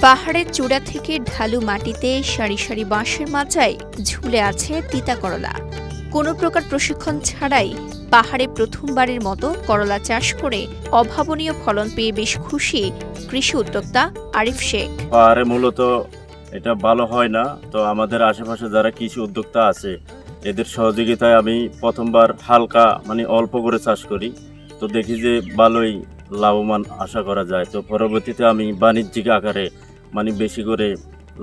পাহাড়ের চূড়া থেকে ঢালু মাটিতে সারি সারি বাঁশের মাচায় ঝুলে আছে তিতা করলা। কোনো প্রকার প্রশিক্ষণ ছাড়াই পাহাড়ে প্রথমবারের মতো করলা চাষ করে অভাবনীয় ফলন পেয়ে বেশ খুশি কৃষি উদ্যোক্তা আরিফ শেখ। পাহাড়ে মূলত এটা ভালো হয় না, তো আমাদের আশেপাশে যারা কৃষি উদ্যোক্তা আছে এদের সহযোগিতায় আমি প্রথমবার হালকা অল্প করে চাষ করি, তো দেখি যে ভালোই লাভবান আশা করা যায়। তো পরবর্তীতে আমি বাণিজ্যিক আকারে বেশি করে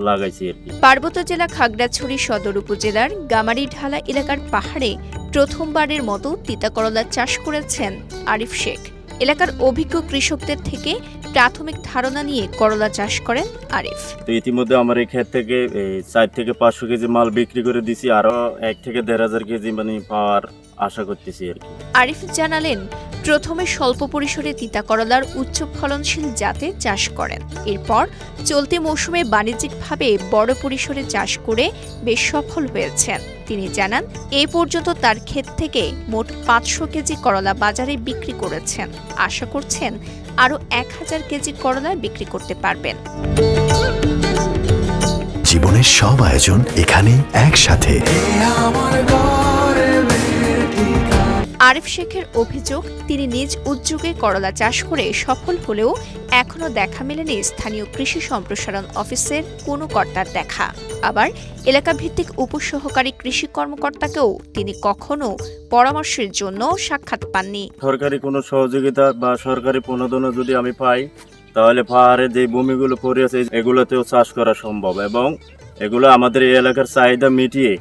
লাগাইছি আর কি। পার্বত্য জেলা খাগড়াছড়ি সদর উপজেলার গামারিঢালা এলাকার পাহাড়ে প্রথমবারের মতো তিতা করলা চাষ করেছেন আরিফ শেখ। এলাকার অভিজ্ঞ কৃষকদের থেকে প্রাথমিক ধারণা নিয়ে করলা চাষ করেন আরিফ। তো ইতিমধ্যে আমার এই ক্ষেত থেকে 4 থেকে 500 কেজি মাল বিক্রি করে দিছি, আরো 1 থেকে 1,500 কেজি পাওয়ার আশা করতেছি আর কি। আরিফ জানালেন, প্রথমে স্বল্প পরিসরে তিতা করলার উচ্চ ফলনশীল জাতে চাষ করেন। এরপর চলতি মৌসুমে বাণিজ্যিকভাবে বড় পরিসরে চাষ করে বেশ সফল হয়েছেন। তিনি জানান, এই পর্যন্ত তার ক্ষেত থেকে মোট 500 কেজি করলা বাজারে বিক্রি করেছেন। আশা করছেন আরও 1000 কেজি করলা বিক্রি করতে পারবেন। জীবনের সব আয়োজন এখানে একসাথে। আরিফ শেখের অভিযোগ, তিনি নিজ উদ্যোগে করলা চাষ করে সফল হলেও এখনো দেখা মেলেনি স্থানীয় কৃষি সম্প্রসারণ অফিসের কোনো কর্তার দেখা। আবার এলাকা ভিত্তিক উপসহকারী কৃষি কর্মকর্তাকেও তিনি কখনো পরামর্শের জন্য সাক্ষাৎ পাননি। সরকারি কোনো সহযোগিতা বা সরকারি প্রণোদনা যদি আমি পাই, তাহলে পাহাড়ে যে ভূমিগুলো পড়ে আছে এগুলোতেও চাষ করা সম্ভব এবং এগুলো আমাদের এই এলাকার চাহিদা মিটিয়ে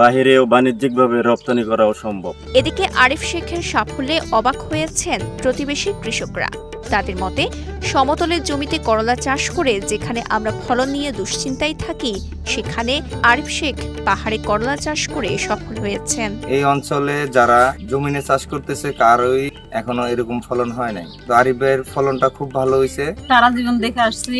বাহিরেও বাণিজ্যিকভাবে রপ্তানি করাও সম্ভব। এদিকে আরিফ শেখের সাফল্যে অবাক হয়েছেন প্রতিবেশী কৃষকরা। তাদের মতে, সমতলের জমিতে করলা চাষ করে যেখানে আমরা ফলন নিয়ে দুশ্চিন্তায় থাকি, সেখানে আরিফ শেখ পাহাড়ে করলা চাষ করে সফল হয়েছেন। এই অঞ্চলে যারা জমিনে চাষ করতেছে কারোই এখনো এরকম ফলন হয় নাই, তো আরিফের ফলনটা খুব ভালো হয়েছে। সারা জীবন দেখে আসছি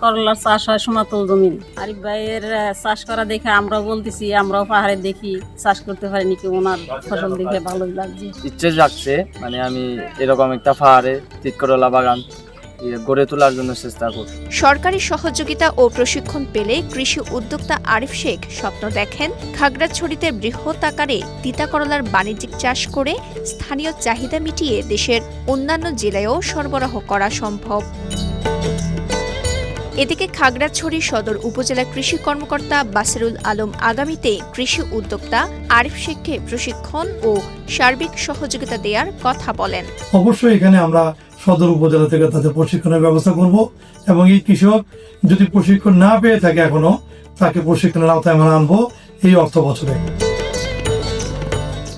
করলার চাষ হয় সমতল জমি। আরিফ ভাইয়ের চাষ করা দেখে আমরা বলতেছি আমরাও পাহাড়ে দেখি চাষ করতে পারিনি, কি ওনার ফসল দেখে ভালোই লাগছে। ইচ্ছে জাগছে আমি এরকম একটা পাহাড়ে তিত করলা বাগান গড়ে তোলার জন্য চেষ্টা করি। সরকারি সহযোগিতা ও প্রশিক্ষণ পেলে কৃষি উদ্যোক্তা আরিফ শেখ স্বপ্ন দেখেন খাগড়াছড়িতে বৃহৎ আকারে তিতা করলার বাণিজ্যিক চাষ করে স্থানীয় চাহিদা মিটিয়ে দেশের অন্যান্য জেলায়ও সরবরাহ করা সম্ভব। এদিকে খাগড়াছড়ি সদর উপজেলা কৃষি কর্মকর্তা বাসিরুল আলম আগামীতে কৃষি উদ্যোক্তা আরিফ শেখকে প্রশিক্ষণ ও সার্বিক সহযোগিতা দেওয়ার কথা বলেন। অবশ্যই এখানে আমরা সদর উপজেলা থেকে তাদের প্রশিক্ষণের ব্যবস্থা করব এবং এই কৃষক যদি প্রশিক্ষণ না পেয়ে থাকে এখনো, তাকে প্রশিক্ষণের আওতায় আমরা আনবো এই অর্থ বছরে।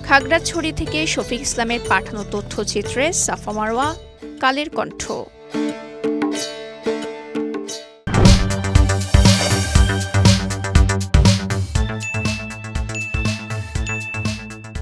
খাগড়াছড়ি থেকে শফিক ইসলামের পাঠানো তথ্যচিত্রে সাফা মারওয়া, কালের কণ্ঠ।